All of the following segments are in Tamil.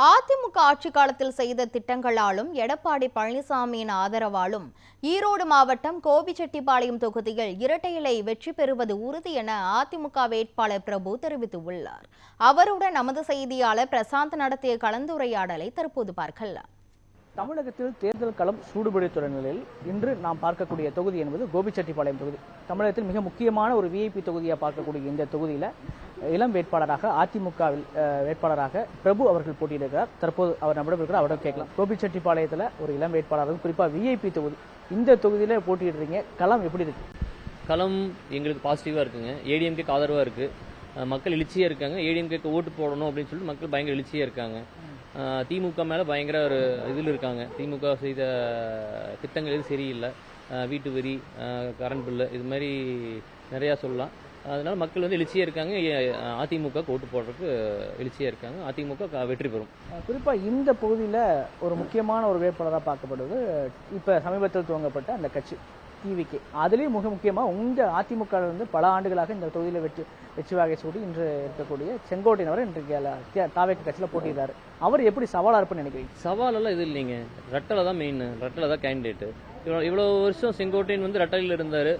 அதிமுக ஆட்சி காலத்தில் செய்த திட்டங்களாலும் எடப்பாடி பழனிசாமியின் ஆதரவாலும் ஈரோடு மாவட்டம் கோபிச்செட்டிப்பாளையம் தொகுதியில் இரட்டை இலை வெற்றி பெறுவது உறுதி என அதிமுக வேட்பாளர் பிரபு தெரிவித்துள்ளார். அவருடன் நமது செய்தியாளர் பிரசாந்த் நடத்திய கலந்துரையாடலை தற்போது பார்க்கலாம். தமிழகத்தில் தேர்தல் களம் சூடுபிடித்துள்ள நிலையில் இன்று நாம் பார்க்கக்கூடிய தொகுதி என்பது கோபிச்செட்டிப்பாளையம் தொகுதி. தமிழகத்தில் மிக முக்கியமான ஒரு விஐபி தொகுதியாக பார்க்கக்கூடிய இந்த தொகுதியில் இளம் வேட்பாளராக அதிமுக வேட்பாளராக பிரபு அவர்கள் போட்டியிடுகிறார். தற்போது அவர் நம்மிடம் இருக்கிறார், அவரிடம் கேட்கலாம். கோபிச்செட்டிப்பாளையத்தில் ஒரு இளம் வேட்பாளர், குறிப்பாக விஐபி தொகுதி, இந்த தொகுதியில போட்டியிடுறீங்க, களம் எப்படி இருக்கு? களம் எங்களுக்கு பாசிட்டிவா இருக்குங்க. ஏடிஎம்கேக்கு ஆதரவா இருக்கு, மக்கள் எழுச்சியா இருக்காங்க. ஏடிஎம்கேக்கு ஓட்டு போடணும் அப்படின்னு சொல்லிட்டு மக்கள் பயங்கர எழுச்சியா இருக்காங்க. திமுக மேல பயங்கர ஒரு இதில் இருக்காங்க. திமுக செய்த திட்டங்கள் எதுவும் சரியில்லை, வீட்டு வரி, கரண்ட் பில்லு, இது மாதிரி நிறையா சொல்லலாம். அதனால மக்கள் வந்து எழுச்சியா இருக்காங்க. அதிமுக ஓட்டு போடுறதுக்கு எழுச்சியா இருக்காங்க. அதிமுக வெற்றி பெறும். குறிப்பா இந்த பகுதியில் ஒரு முக்கியமான ஒரு வேட்பாளராக பார்க்கப்படுவது இப்ப சமீபத்தில் துவங்கப்பட்ட அந்த கட்சி டிவிகே. அதுலேயும் மிக முக்கியமா உங்க அதிமுக வந்து பல ஆண்டுகளாக இந்த தொகுதியில் வெற்றி வாகை சூடி இன்று இருக்கக்கூடிய செங்கோட்டையன் இன்றைக்கு தாவேக கட்சியில் போட்டியிட்டாரு. அவர் எப்படி சவாலா இருப்புன்னு நினைக்கிறீங்க? சவாலெல்லாம் இது இல்லைங்க, ரெட்டலை தான் மெயின், ரெட்டலை தான் கேண்டிடேட். இவ்வளவு வருஷம் செங்கோட்டையன் வந்து ரெட்டலையில் இருந்தாரு.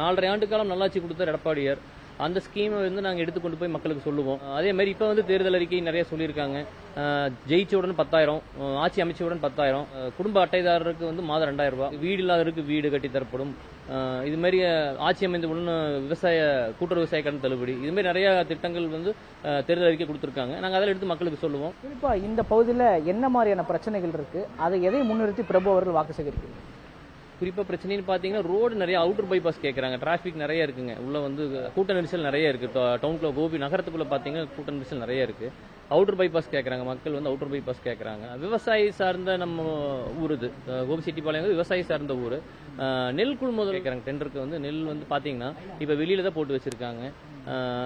4.5 ஆண்டு காலம் நல்லாட்சி கொடுத்தார் எடப்பாடியார். அந்த ஸ்கீமை வந்து நாங்கள் எடுத்துக்கொண்டு போய் மக்களுக்கு சொல்லுவோம். அதே மாதிரி இப்போ வந்து தேர்தல் அறிக்கை நிறைய சொல்லியிருக்காங்க. ஜெயிச்சவுடன் 10,000, ஆட்சி அமைச்சவுடன் 10,000, குடும்ப அட்டைதாரருக்கு வந்து மாதம் 2,000 ரூபாய், வீடு இல்லாதவருக்கு வீடு கட்டி தரப்படும். இது மாதிரி ஆட்சி அமைந்தவுடன் கூட்டுறவு விவசாய கடன் தள்ளுபடி, இது மாதிரி நிறைய திட்டங்கள் வந்து தேர்தல் அறிக்கை கொடுத்துருக்காங்க. நாங்கள் அதில் எடுத்து மக்களுக்கு சொல்லுவோம். குறிப்பா இந்த பகுதியில் என்ன மாதிரியான பிரச்சனைகள் இருக்கு, அதை எதை முன்னிறுத்தி பிரபு அவர்கள் வாக்கு சேகரிக்கிறாங்க? குறிப்பாக பிரச்சனைன்னு பார்த்தீங்கன்னா ரோடு நிறைய அவுட்டர் பைபாஸ் கேட்குறாங்க. டிராஃபிக் நிறைய இருக்குங்க. உள்ள வந்து கூட்ட நெரிசல் நிறைய இருக்கு. டவுனுக்குள்ள கோபி நகரத்துக்குள்ள பார்த்தீங்கன்னா கூட்ட நெரிசல் நிறைய இருக்கு. அவுட்டர் பைபாஸ் கேட்குறாங்க, மக்கள் வந்து அவுட்டர் பைபாஸ் கேட்குறாங்க. விவசாயி சார்ந்த நம்ம ஊர் இது கோபிச்செட்டிப்பாளையம், விவசாயி சார்ந்த ஊர். நெல் கொள்முதல் கேட்குறாங்க. டெண்டருக்கு வந்து நெல் வந்து பார்த்தீங்கன்னா இப்போ வெளியில தான் போட்டு வச்சிருக்காங்க.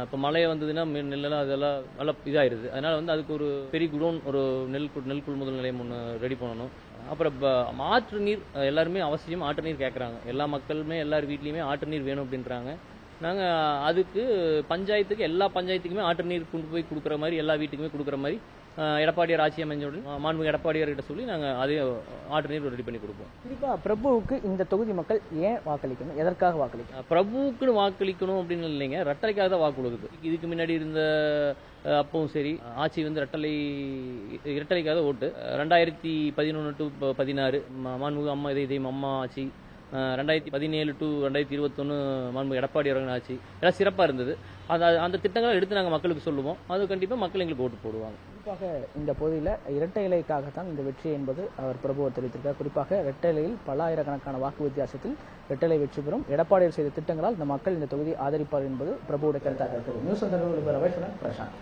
இப்போ மழை வந்ததுன்னா நெல்லெல்லாம் அதெல்லாம் நல்லா இதாயிருது. அதனால வந்து அதுக்கு ஒரு பெரிய குடோன், ஒரு நெல் கொள்முதல் நிலையம் ஒன்று ரெடி பண்ணணும். அப்புறம் ஆற்று நீர் எல்லாருமே அவசியம் ஆற்று நீர் கேட்குறாங்க. எல்லா மக்களுமே எல்லார் வீட்லையுமே ஆற்று நீர் வேணும் அப்படின்றாங்க. நாங்கள் அதுக்கு பஞ்சாயத்துக்கு எல்லா பஞ்சாயத்துக்குமே ஆற்று நீர் கொண்டு போய் கொடுக்குற மாதிரி, எல்லா வீட்டுக்குமே கொடுக்குற மாதிரி எடப்பாடியார் ஆட்சி அமைஞ்சவுடன் மாண்புமிகு எடப்பாடியார் கிட்ட சொல்லி நாங்கள் அதே ஆற்று நீர் ரெடி பண்ணி கொடுப்போம். குறிப்பாக பிரபுவுக்கு இந்த தொகுதி மக்கள் ஏன் வாக்களிக்கணும், எதற்காக வாக்களிக்கணும்? பிரபுவுக்குன்னு வாக்களிக்கணும் அப்படின்னு இல்லைங்க, ரெட்டலைக்காக தான் வாக்கு கொடுக்குது. இதுக்கு முன்னாடி இருந்த அப்பவும் சரி, ஆட்சி வந்து இரட்டலைக்காக ஓட்டு. 2011 to 16 மாண்புமிகு அம்மா இதயம் அம்மா ஆட்சி, 2017 to 2021 மாண்புமிகு எடப்பாடி அவர்கள் ஆட்சி, எல்லாம் சிறப்பாக இருந்தது. அந்த திட்டங்களை எடுத்து நாங்கள் மக்களுக்கு சொல்லுவோம். அது கண்டிப்பாக மக்கள் எங்களுக்கு ஓட்டு போடுவாங்க. குறிப்பாக இந்த பகுதியில் இரட்டை இலைக்காகத்தான் இந்த வெற்றி என்பது அவர் பிரபு தெரிவித்திருக்கார். குறிப்பாக இரட்டை இலையில் பல ஆயிரக்கணக்கான வாக்கு வித்தியாசத்தில் இரட்டை இலை வெற்றி பெறும். எடப்பாடியார் செய்த திட்டங்களால் இந்த மக்கள் இந்த தொகுதியை ஆதரிப்பார் என்பது பிரபுவுடைய கருத்தாக இருக்கிறது. நியூஸ் பிரசாந்த்.